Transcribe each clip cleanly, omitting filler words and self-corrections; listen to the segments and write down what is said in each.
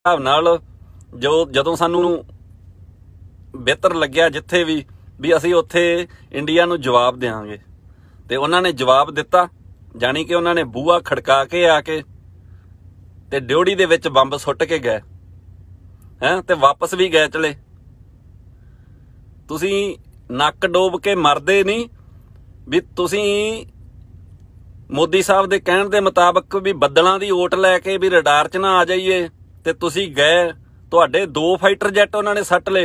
हिसाब नाल जो जदों सानू बेहतर लग्या जिथे भी असी उत्थे इंडिया नूं जवाब देंगे तो उन्होंने जवाब दिता, जानी कि उन्होंने बूहा खड़का के आके ते ड्योढ़ी दे विच बंब सुट के गए हैं ते वापस भी गए चले। तुसी नक डोब के मरदे नहीं भी तुसी मोदी साहब दे कहण दे मुताबक भी बदलों की ओट लैके भी रडार च ना आ जाइए ते तुसी गए, तुहाडे 2 फाइटर जैट उन्होंने सट ले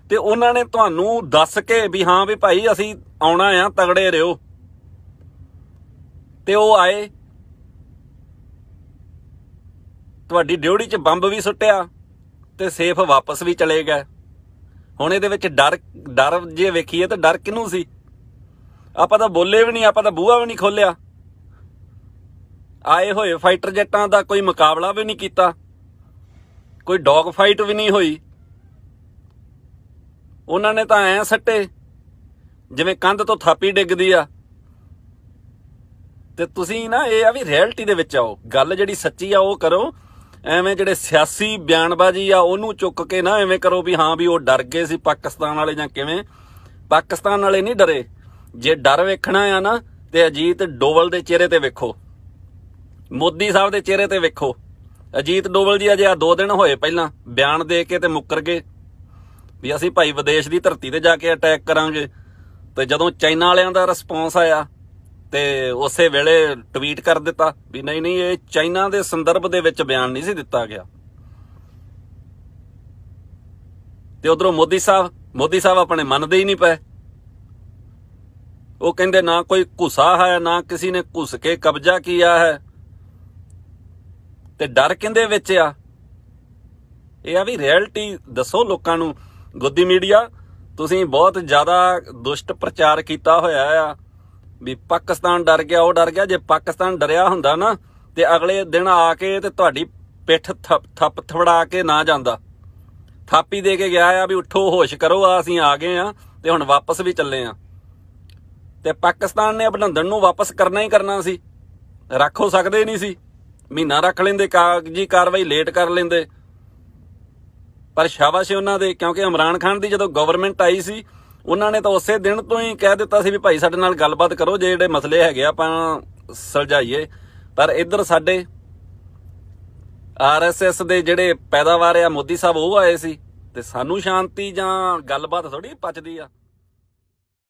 ते उन्होंने तुहानू दस के भी हाँ भी भाई असी आउणा आ, तगड़े रहो, ते वो आए, तुहाडी ड्योढ़ी च बंब भी सुट्टिया ते सेफ वापस भी चले गए। हुण इहदे विच डर डर जे वेखीए तो डर किनू सी? आपां तां बोले भी नहीं, आपां तां बूहा भी नहीं खोलिया, आए होए फाइटर जैटां दा कोई मुकाबला भी नहीं कीता, कोई डॉग फाइट भी नहीं हुई। उन्होंने तो ऐ सट्टे जिवें कंध तो थापी डिगदी आ। ते तुसीं ना ये आ भी रियलिटी दे विच आओ, गल जिहड़ी सच्ची आ वो करो। एवें जिहड़े सियासी बयानबाजी आ उहनूं चुक के ना एवें करो भी हाँ भी वो डर गए सी पाकिस्तान वाले जां किवें। पाकिस्तान वाले नहीं डरे। जे डर वेखना आ ना ते अजीत डोवल दे चेहरे ते वेखो, मोदी साहब दे चेहरे ते वेखो। अजीत डोवल जी अजे 2 दिन होए पहलां बयान दे के ते मुकर गए भी असी भाई विदेश की धरती ते जाके अटैक करांगे। तो जदों चाइना वालियां दा रिस्पॉन्स आया तो उस वेले ट्वीट कर दिता भी नहीं नहीं ये चाइना के संदर्भ दे विच बयान नहीं सी दिता गया। ते उधरों मोदी साहब अपने मनदे ही नहीं पे। वो कहंदे ना कोई घुसा है, ना किसी ने घुस के कब्जा किया है, ते डर किंदे विच आ? यह भी रियलिटी दसो लोकां नूं। गोदी मीडिया तुसीं बहुत ज़्यादा दुष्ट प्रचार किया होया आ भी पाकिस्तान डर गया, वो डर गया। जे पाकिस्तान डरिया हुंदा ना ते अगले दिन आके ते तुहाडी पिठ थप थवड़ा के ना जांदा, थापी दे के गया आ भी उठो होश करो, असीं आ गए आ ते हुण वापस भी चले आ। ते पाकिस्तान ने अभिनंदन नूं वापस करना ही करना सी, रख हो सकदे नहीं सी, महीना रख लेंदे, कागजी कार्रवाई लेट कर लेंदे। पर शाबाश उन्हां दे, क्योंकि इमरान खान की जो गवर्नमेंट आई सी उन्होंने तो उस दिन तो ही कह दिता सी भी भाई साडे नाल गलबात करो, जे जिहड़े मसले हैगे आपां सुलझाइए। पर इधर साडे RSS दे जिहड़े पैदावार आ मोदी साहब वो आए सी ते सानू शांति जां गलबात थोड़ी पचदी आ।